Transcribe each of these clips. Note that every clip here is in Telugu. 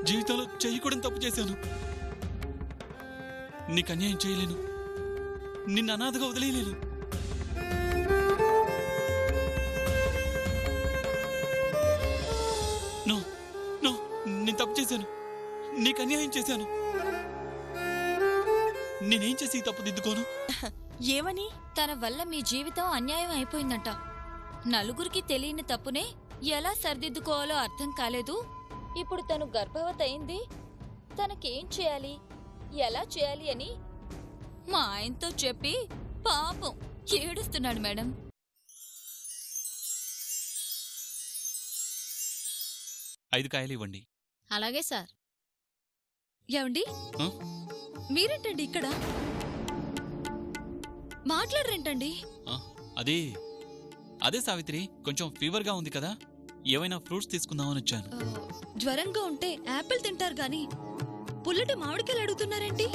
జీవితంలో చేయకూడని తప్పు చేశాను. నీకు అన్యాయం చేయలేను, నిన్ను అనాథగా వదిలేయలేను. నో నో, నేను తప్పు చేశాను, నీకు అన్యాయం చేశాను. నేనేం చేసి తప్పు దిద్దుకోను? ఏమని? తన వల్ల మీ జీవితం అన్యాయం అయిపోయిందంట. నలుగురికి తెలియని తప్పునే ఎలా సరిదిద్దుకోవాలో అర్థం కాలేదు. ఇప్పుడు తను గర్భవతి అయింది, తనకేం చేయాలి, ఎలా చేయాలి అని మా ఆయనతో చెప్పి పాపం ఏడుస్తున్నాడు మేడం. ఐదు కాయలు ఇవ్వండి. అలాగే సార్. ఏమండి, మీరేంటండి ఇక్కడ? మాట్లాడరేంటండి? అదే అదే సావిత్రి, కొంచెం ఫీవర్గా ఉంది కదా, ఏవైనా ఫ్రూట్స్ తీసుకుందామని వచ్చాను. జ్వరంగా ఉంటే యాపిల్ తింటారు గాని పుల్లటి మామిడికాయలు అడుగుతున్నారేంటి?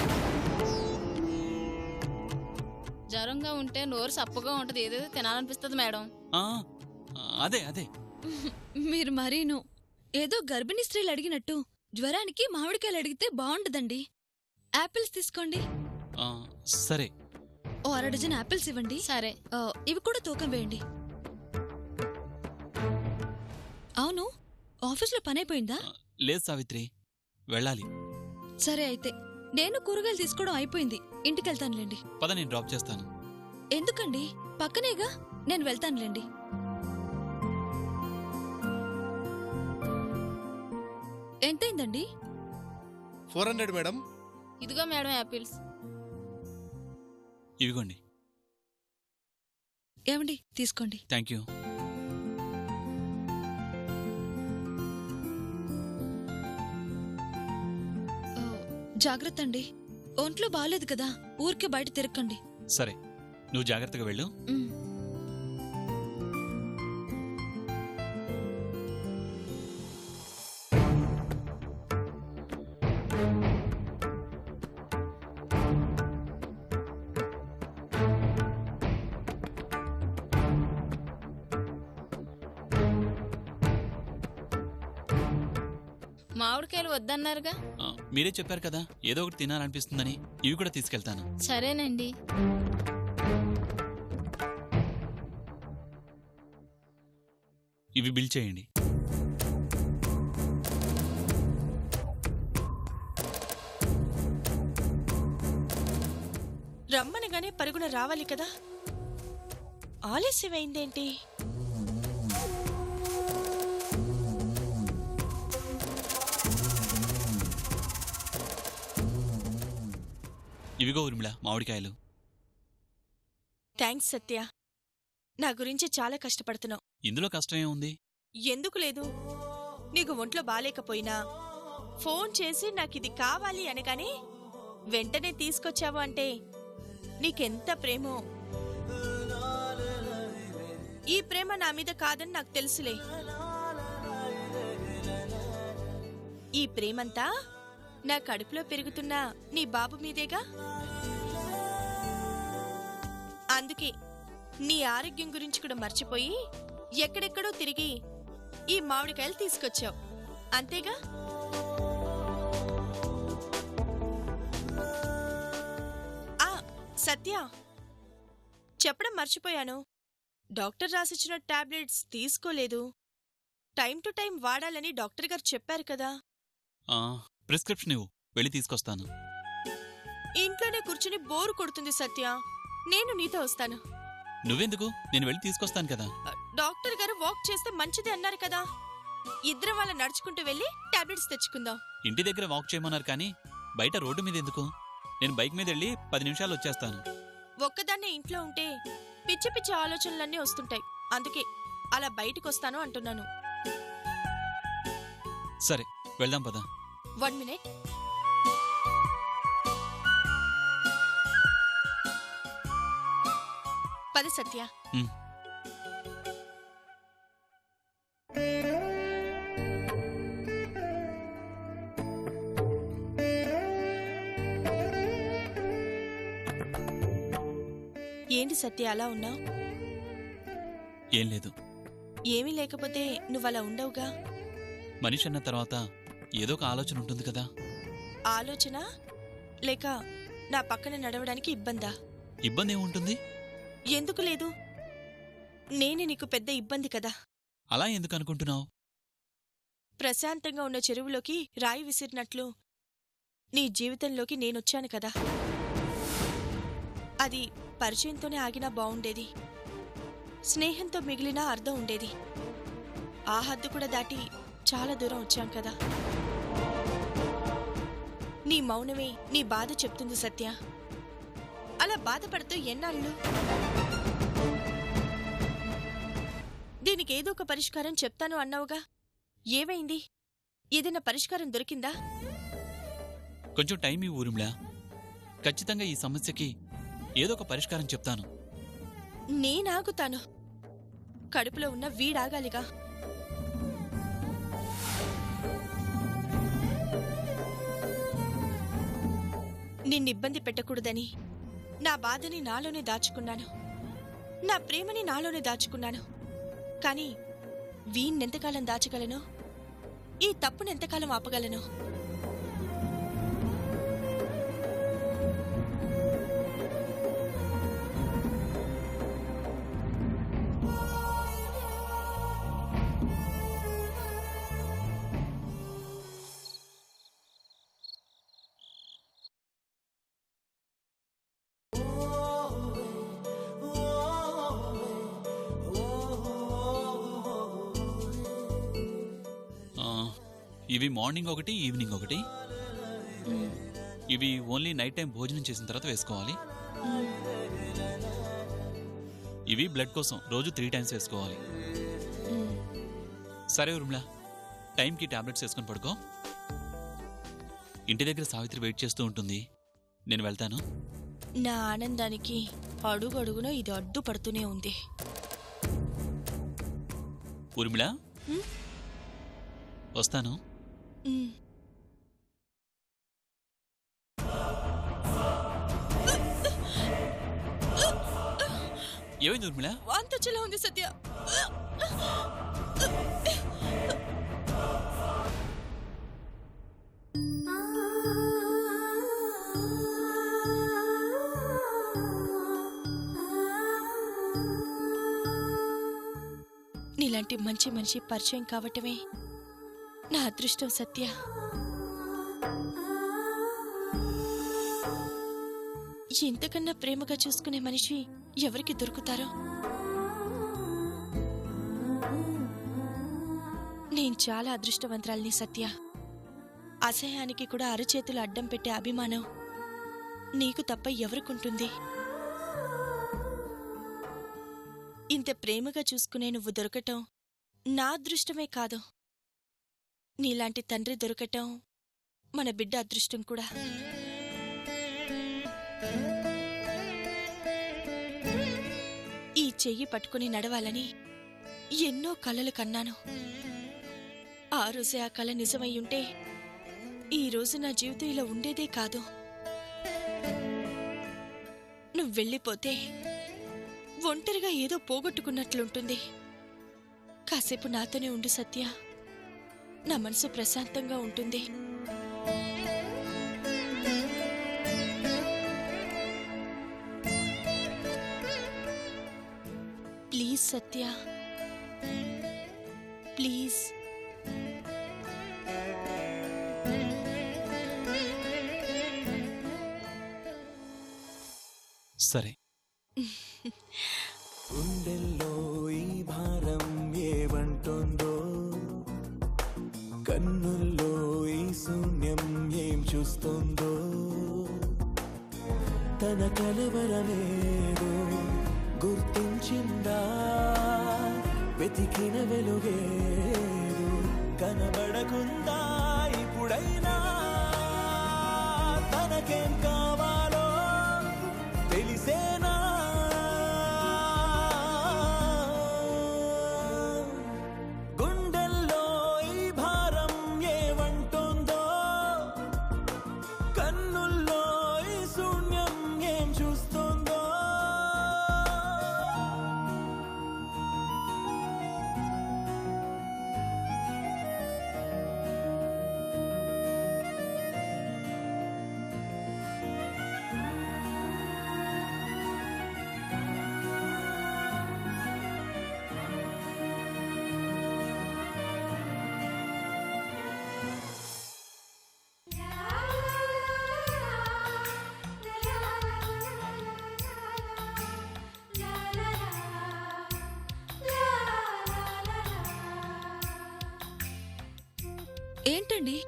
జ్వరంగా ఉంటే నోరు సప్పగా ఉంటది, ఏదేదో తినాలనిపిస్తుంది మేడం. అదే అదే. మీరు మరీను ఏదో గర్భిణీ స్త్రీలు అడిగినట్టు జ్వరానికి మామిడికాయలు అడిగితే బాగుండదండి. యాపిల్స్ తీసుకోండి. సరే. ఓ 1/2 డజన్ యాపిల్స్ ఇవ్వండి. సరే. ఇవి కూడా తూకం వేయండి. అవును, ఆఫీస్లో పనైపోయిందా? లేదు సావిత్రి, వెళ్ళాలి. సరే అయితే, నేను కూరగాయలు తీసుకోవడం అయిపోయింది, ఇంటికెళ్తానులేండి. పద, నేను డ్రాప్ చేస్తాను. ఎందుకండి, పక్కనేగా, నేను వెళ్తానులేండి. ఎంతైందండి? 400 మేడం. ఇదిగో మేడం యాపిల్స్. ఇవిగోండి. ఏమండి, తీసుకోండి. Thank you. జాగ్రత్త అండి, ఒంట్లో బాలేదు కదా, ఊరికే బయట తిరక్కండి. సరే, నువ్వు జాగ్రత్తగా వెళ్ళు. మామిడికాయలు వద్దన్నారుగా? మీరే చెప్పారు కదా ఏదో ఒకటి తినాలనిపిస్తుందని, ఇవి కూడా తీసుకెళ్తాను. సరేనండి. ఇవి బిల్ చేయండి. రమ్మనగానే పరుగున రావాలి కదా, ఆలస్యమైందేంటి? ఇవిగో ఊర్మిళ, మామిడికాయలు. థ్యాంక్స్ సత్య, నా గురించి చాలా కష్టపడుతున్నావు. ఇందులో కష్టమే ఉంది? ఎందుకు లేదు, నీకు ఒంట్లో బాలేకపోయినా ఫోన్ చేసి నాకిది కావాలి అనగానే వెంటనే తీసుకొచ్చావు అంటే నీకెంత ప్రేమో. ఈ ప్రేమ నా మీద కాదని నాకు తెలుసులే. ఈ ప్రేమంతా నా కడుపులో పెరుగుతున్న నీ బాబు మీదేగా. అందుకే నీ ఆరోగ్యం గురించి కూడా మర్చిపోయి ఎక్కడెక్కడో తిరిగి ఈ మామిడికాయలు తీసుకొచ్చావు, అంతేగా? సత్య, చెప్పడం మర్చిపోయాను, డాక్టర్ రాసిచ్చిన టాబ్లెట్స్ తీసుకోలేదు. టైం టు టైం వాడాలని డాక్టర్ గారు చెప్పారు కదా. ప్రిస్క్రిప్షన్ ఇవ్వు, వెళ్ళి తీసుకొస్తాను. ఇంట్లోనే కూర్చుని బోరు కొడుతుంది సత్య, నేను నీతో వస్తాను. నువ్వెందుకు, నేను వెళ్ళి తీసుకొస్తాను కదా. డాక్టర్ గారు వాక్ చేస్తే మంచిది అన్నారు కదా, ఇద్దరం వాళ్ళ నడుచుకుంటూ వెళ్ళి టాబ్లెట్స్ తెచ్చుకుందాం. ఇంటి దగ్గర వాక్ చేయమన్నారు కానీ బయట రోడ్డు మీద ఎందుకు? నేను బైక్ మీద వెళ్ళి 10 నిమిషాలు వచ్చేస్తాను. ఒక్కదాన్నే ఇంట్లో ఉంటే పిచ్చి పిచ్చి ఆలోచనలన్నీ వస్తుంటాయి, అందుకే అలా బయటకొస్తాను అంటున్నాను. సరే, వెళ్దాం పద. 1 మినిట్. పద సత్య. ఏంటి సత్య అలా ఉన్నావు? ఏం లేదు. ఏమీ లేకపోతే నువ్వలా ఉండవుగా. మనిషి అన్న తర్వాత ఏదో ఒక ఆలోచన ఉంటుంది కదా. ఆలోచన లేక నా పక్కన నడవడానికి ఇబ్బందా? ఇబ్బంది ఏముంటుంది? ఎందుకు లేదు? నేనే నీకు పెద్ద ఇబ్బంది కదా. అలా ఎందుకు అనుకుంటున్నావు? ప్రశాంతంగా ఉన్న చెరువులోకి రాయి విసిరినట్లు నీ జీవితంలోకి నేనొచ్చాను కదా. అది పరిచయంతోనే ఆగినా బావుండేది, స్నేహంతో మిగిలినా అర్థం ఉండేది. ఆ హద్దు కూడా దాటి చాలా దూరం వచ్చాం కదా. నీ మౌనమే నీ బాధ చెప్తుంది సత్య. అలా బాధపడుతూ ఎన్నాళ్ళు? దీనికి ఏదో ఒక పరిష్కారం చెప్తాను అన్నావుగా, ఏమైంది? ఏదైనా పరిష్కారం దొరికిందా? కొంచెం టైం ఇవ్వు ఊర్మిళ. ఖచ్చితంగా ఈ సమస్యకి ఏదో ఒక పరిష్కారం చెప్తాను. నేనాగుతాను, కడుపులో ఉన్న వీడాగాలిగా. నిన్నిబ్బంది పెట్టకూడదని నా బాధని నాలోనే దాచుకున్నాను, నా ప్రేమని నాలోనే దాచుకున్నాను. కాని వీణ్ణెంతకాలం దాచగలను? ఈ తప్పునెంతకాలం ఆపగలను? ఇవి మార్నింగ్ ఒకటి, ఈవినింగ్ ఒకటి. ఇవి ఓన్లీ నైట్ టైం భోజనం చేసిన తర్వాత వేసుకోవాలి. ఇవి బ్లడ్ కోసం రోజు 3 టైమ్స్ వేసుకోవాలి. సరే ఊర్మిళ, టైంకి టాబ్లెట్స్ వేసుకొని పడుకో. ఇంటి దగ్గర సావిత్రి వెయిట్ చేస్తూ ఉంటుంది. నేను వెళ్తాను. నా ఆనందానికి అడుగడుగున ఇది అడ్డుపడుతూనే ఉంది. ఊర్మిళ, వస్తాను. ఏమైంది ఊర్మిళ? వాంతొచ్చేలా ఉంది సత్య. నీలాంటి మంచి మనిషి పరిచయం కావటమే నా అదృష్టం సత్య. ఇంతకన్నా ప్రేమగా చూసుకునే మనిషి ఎవరికి దొరుకుతారో? నేను చాలా అదృష్టవంతురాల్ని సత్య. అసహ్యానికి కూడా అరచేతులు అడ్డం పెట్టే అభిమానం నీకు తప్ప ఎవరికుంటుంది? ఇంత ప్రేమగా చూసుకునే నువ్వు దొరకటం నా అదృష్టమే కాదు, నీలాంటి తండ్రి దొరకటం మన బిడ్డ అదృష్టం కూడా. ఈ చెయ్యి పట్టుకుని నడవాలని ఎన్నో కలలు కన్నాను. ఆ రోజే ఆ కల నిజమయ్యుంటే ఈ రోజు నా జీవితం ఇలా ఉండేదే కాదు. నువ్వు వెళ్ళిపోతే ఒంటరిగా ఏదో పోగొట్టుకున్నట్లుంటుంది. కాసేపు నాతోనే ఉండు సత్య, నా మనసు ప్రశాంతంగా ఉంటుంది. Please Satya, please. సరే. గుండెల్లో ఈ భారం ఏమంటుందో, కన్నుల్లో ఈ శూన్యం ఏం చూస్తుందో, తన కలవరమేదో గుర్తించిందా, వెతికిన వెలుగేదో కనబడకుందా ఇప్పుడైనా, తనకేం కావాలో తెలిసేనా? గుండెల్లో ఈ భారం ఏమంటుందో, కన్నుల్లో ఈ శూన్యం ఏం చూస్తుందో. ఏంటండి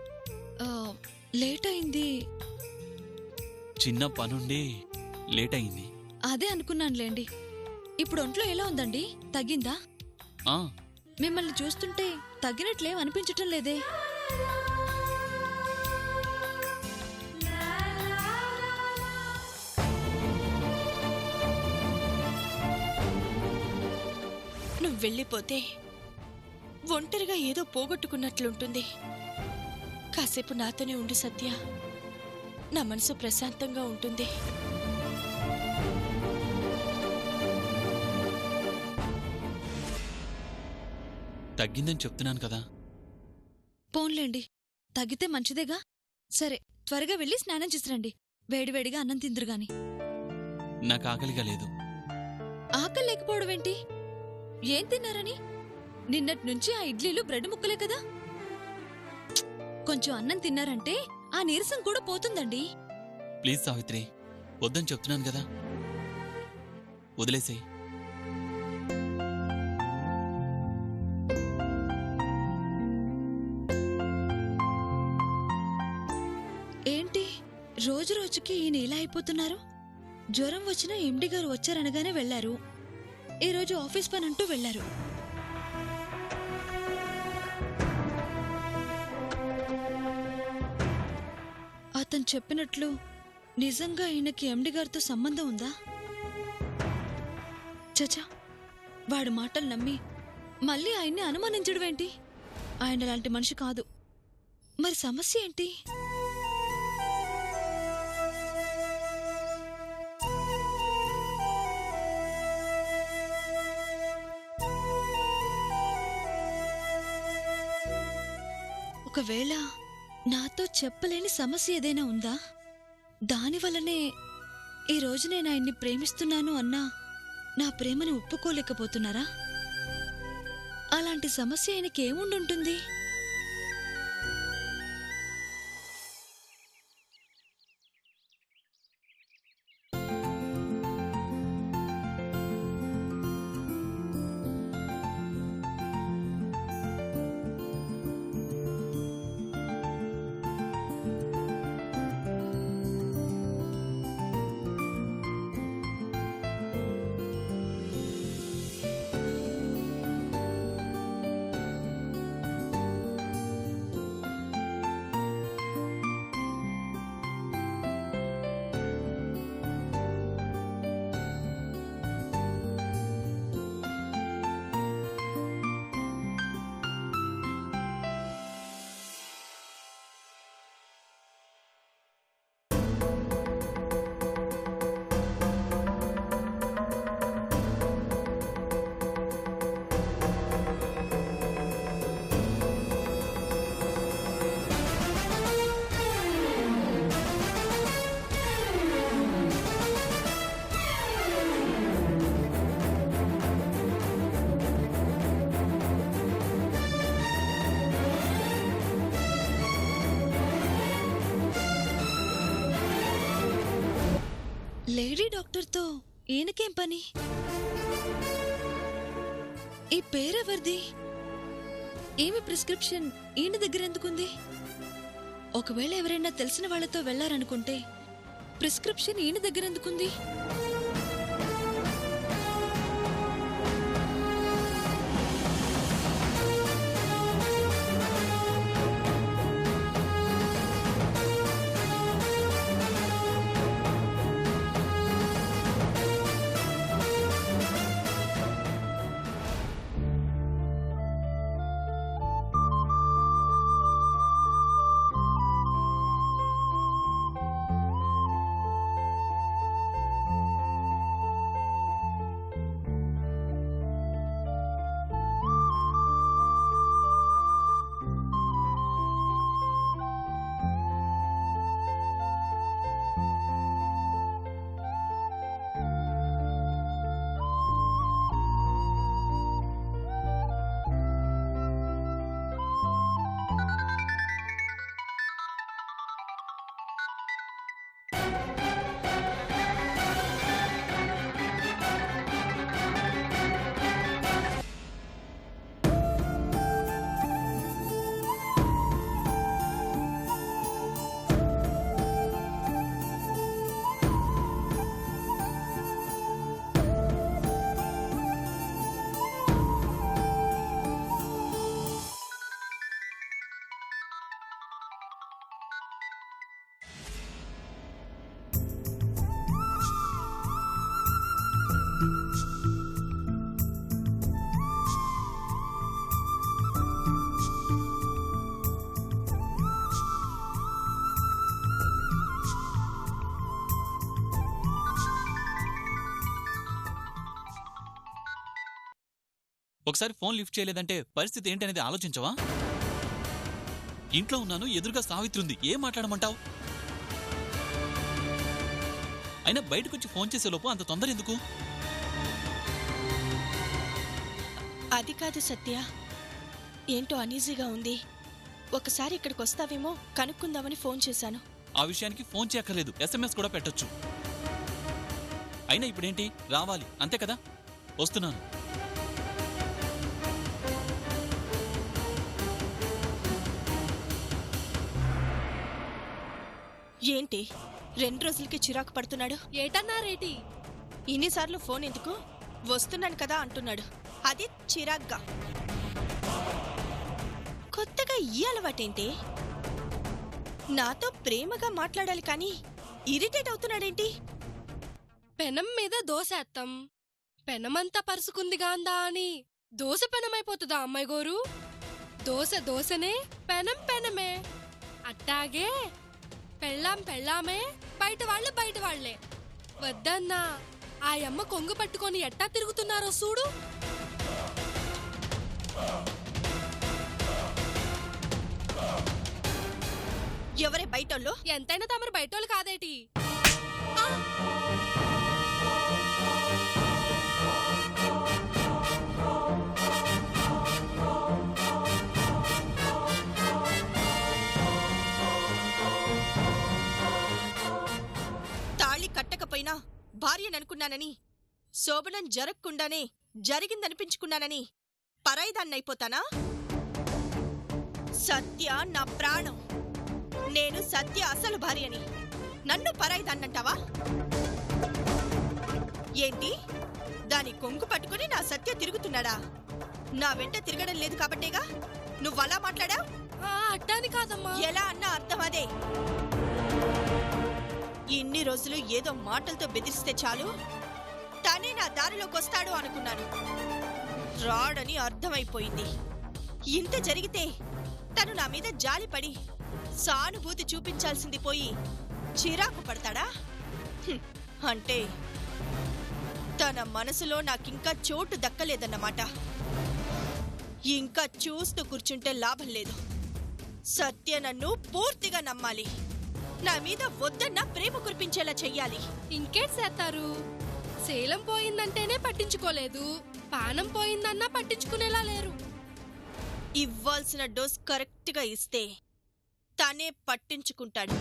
లేట్ అయింది? చిన్న పనుండి లేట్ అయింది. అదే అనుకున్నానులేండి. ఇప్పుడు ఒంట్లో ఎలా ఉందండి? తగ్గిందా? ఆ మిమ్మల్ని చూస్తుంటే తగ్గినట్లేం అనిపించటం లేదే. నువ్వు వెళ్ళిపోతే ఒంటరిగా ఏదో పోగొట్టుకున్నట్లుంటుంది. కాసేపు నాతోనే ఉండు సత్య, నా మనసు ప్రశాంతంగా ఉంటుంది. తగ్గిందని చెప్తున్నాను కదా. పోన్లేండి, తగ్గితే మంచిదేగా. సరే, త్వరగా వెళ్ళి స్నానం చేసిరండి. వేడివేడిగా అన్నం తిందురుగాని. నాకు ఆకలిగా లేదు. ఆకలి లేకపోవడమేంటి? ఏం తిన్నారని? నిన్నట్నుంచి ఆ ఇడ్లీలు బ్రెడ్ ముక్కలే కదా. కొంచెం అన్నం తిన్నారంటే ఆ నీరసం కూడా పోతుందండి. ప్లీజ్ సావిత్రి, వద్దని చెప్తున్నాను కదా, వదిలేసేయ్. ఏంటి రోజు రోజుకి ఈయన ఇలా అయిపోతున్నారు? జ్వరం వచ్చినా ఎండి గారు వచ్చారనగానే వెళ్లారు. ఈరోజు ఆఫీస్ పని అంటూ వెళ్లారు. అతను చెప్పినట్లు నిజంగా ఈయనకి ఎండి గారితో సంబంధం ఉందా? చచా, వాడి మాటలు నమ్మి మళ్ళీ ఆయన్ని అనుమానించడమేంటి? ఆయన లాంటి మనిషి కాదు. మరి సమస్య ఏంటి? ఒకవేళ నాతో చెప్పలేని సమస్య ఏదైనా ఉందా? దానివల్లనే ఈరోజు నేను ఆయన్ని ప్రేమిస్తున్నాను అన్నా నా ప్రేమని ఒప్పుకోలేకపోతున్నారా? అలాంటి సమస్య ఆయనకేముండుంటుంది? లేడీ డాక్టర్తో ఈయనకేం పని? ఈ పేరెవరిది? ఏమి ప్రిస్క్రిప్షన్ ఈయన దగ్గర ఎందుకుంది? ఒకవేళ ఎవరైనా తెలిసిన వాళ్లతో వెళ్లారనుకుంటే ప్రిస్క్రిప్షన్ ఈయన దగ్గర ఎందుకుంది? ఒకసారి ఫోన్ లిఫ్ట్ చేయలేదంటే పరిస్థితి ఏంటనేది ఆలోచించవా? ఇంట్లో ఉన్నాను, ఎదురుగా సావిత్రి ఉంది, ఏం మాట్లాడమంటావు? అయినా బయటకొచ్చి ఫోన్ చేసేలోపు అంత తొందర ఎందుకు? అది కాదు సత్య, ఏంటో అనీజీగా ఉంది. ఒకసారి ఇక్కడికి వస్తావేమో కనుక్కుందామని ఫోన్ చేశాను. ఆ విషయానికి ఫోన్ చేయక్కర్లేదు, SMS కూడా పెట్టొచ్చు. అయినా ఇప్పుడేంటి, రావాలి అంతే కదా? వస్తున్నాను. ఏంటి 2 రోజులకి చిరాకు పడుతున్నాడు? ఏటన్నారేటి? ఇన్నిసార్లు ఫోన్ ఎందుకు, వస్తున్నాను కదా అంటున్నాడు. అది చిరాగ్గా. కొత్తగా ఈ అలవాటేంటి? నాతో ప్రేమగా మాట్లాడాలి కానీ ఇరిటేట్ అవుతున్నాడేంటి? పెనం మీద దోసేత్తం, పెనమంతా పరుసుకుందిగాందా అని దోశ పెనమైపోతుందా అమ్మాయి గోరు? దోశ దోశనే, పెనం పెనమే. అట్టాగే పెళ్ళాం పెళ్ళామే, బయట వాళ్ళు బయట వాళ్లే. వద్దన్నా ఆ అమ్మ కొంగు పట్టుకొని ఎట్టా తిరుగుతున్నారో చూడు. ఎవరే బయటోళ్ళు? ఎంతైనా తమరు బయటోళ్ళు కాదేటి? తాళి కట్టకపోయినా భార్యననుకున్నానని, శోభనం జరగకుండానే జరిగిందనిపించుకున్నానని పరాయిదాన్నైపోతానా? సత్య నా ప్రాణం. నేను సత్య అసలు భార్యని. నన్ను పరాయిదాన్నంటావా ఏంటి? దాని కొంగు పట్టుకుని నా సత్య తిరుగుతున్నాడా? నా వెంట తిరగడం లేదు కాబట్టేగా నువ్వలా మాట్లాడావు. అట్టాని కాదమ్మా. ఎలా అన్నా అర్థం అదే. ఇన్ని రోజులు ఏదో మాటలతో బెదిరిస్తే చాలు, తనే నా దారిలోకి వస్తాడు అనుకున్నాను. రాడని అర్థమైపోయింది. ఇంత జరిగితే తను నా మీద జాలిపడి సానుభూతి చూపించాల్సింది పోయి చిరాకు పడతాడా? అంటే తన మనసులో నాకింకా చోటు దక్కలేదన్నమాట. ఇంకా చూస్తూ కూర్చుంటే లాభం లేదు. సత్య నన్ను పూర్తిగా నమ్మాలి. నా మీద వద్దన్న ప్రేమ కురిపించేలా చెయ్యాలి. ఇంకేట్ చేస్తారు? శీలం పోయిందంటేనే పట్టించుకోలేదు, పానం పోయిందన్నా పట్టించుకునేలా లేరు. ఇవ్వాల్సిన డోస్ కరెక్ట్గా ఇస్తే తనే పట్టించుకుంటాడు.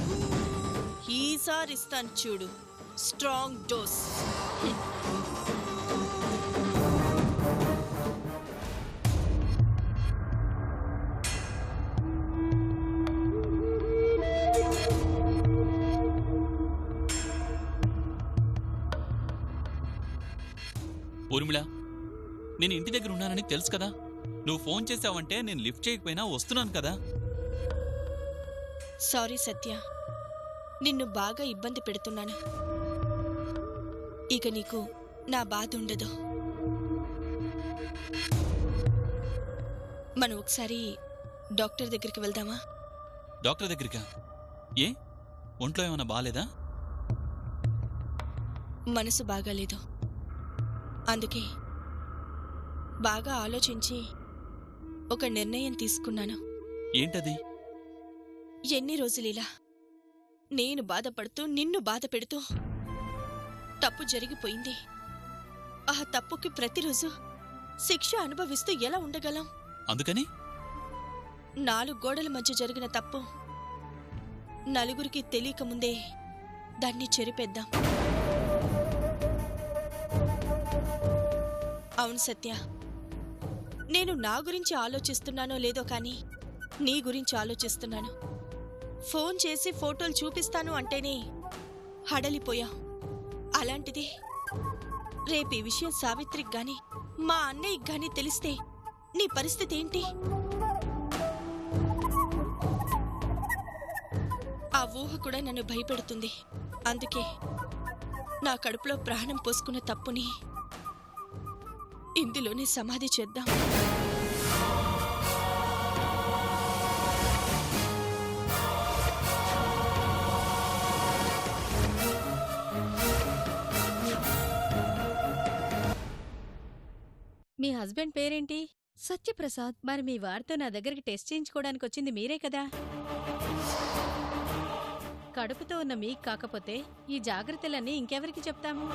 ఈసారి ఇస్తాను చూడు, స్ట్రాంగ్ డోస్. ఊర్మిళ, నేను ఇంటి దగ్గర ఉన్నానని తెలుసు కదా. నువ్వు ఫోన్ చేసావంటే నేను లిఫ్ట్ చేయకపోయినా వస్తున్నాను కదా. సారీ సత్య, నిన్ను బాగా ఇబ్బంది పెడుతున్నాను. ఇక నీకు నా బాధ ఉండదు. మనం ఒకసారి డాక్టర్ దగ్గరికి వెళ్దామా? డాక్టర్ దగ్గరికా? ఏ, ఒంట్లో ఏమైనా బాలేదా? మనసు బాగాలేదు. అందుకే బాగా ఆలోచించి ఒక నిర్ణయం తీసుకున్నాను. ఏంటది? ఎన్ని రోజులిలా నేను బాధపడుతూ నిన్ను బాధ పెడుతూ తప్పు జరిగిపోయింది. ఆ తప్పుకి ప్రతిరోజు శిక్ష అనుభవిస్తూ ఎలా ఉండగలం? అందుకని 4 గోడల మధ్య జరిగిన తప్పు నలుగురికి తెలియకముందే దాన్ని చెరిపేద్దాం. అవును సత్య, నేను నా గురించి ఆలోచిస్తున్నానో లేదో కానీ నీ గురించి ఆలోచిస్తున్నాను. ఫోన్ చేసి ఫోటోలు చూపిస్తాను అంటేనే హడలిపోయా. అలాంటిది రేపు ఈ విషయం సావిత్రికి గాని మా అన్నయ్యకి గాని తెలిస్తే నీ పరిస్థితి ఏంటి? ఆ ఊహ కూడా నన్ను భయపెడుతుంది. అందుకే నా కడుపులో ప్రాణం పోసుకున్న తప్పుని ఇందులోనే సమాధి చేద్దాం. మీ హస్బెండ్ పేరేంటి? సత్యప్రసాద్. మరి మీ వారితో నా దగ్గరికి టెస్ట్ చేయించుకోవడానికి వచ్చింది మీరే కదా? కడుపుతో ఉన్న మీకు కాకపోతే ఈ జాగ్రత్తలన్నీ ఇంకెవరికి చెప్తాము?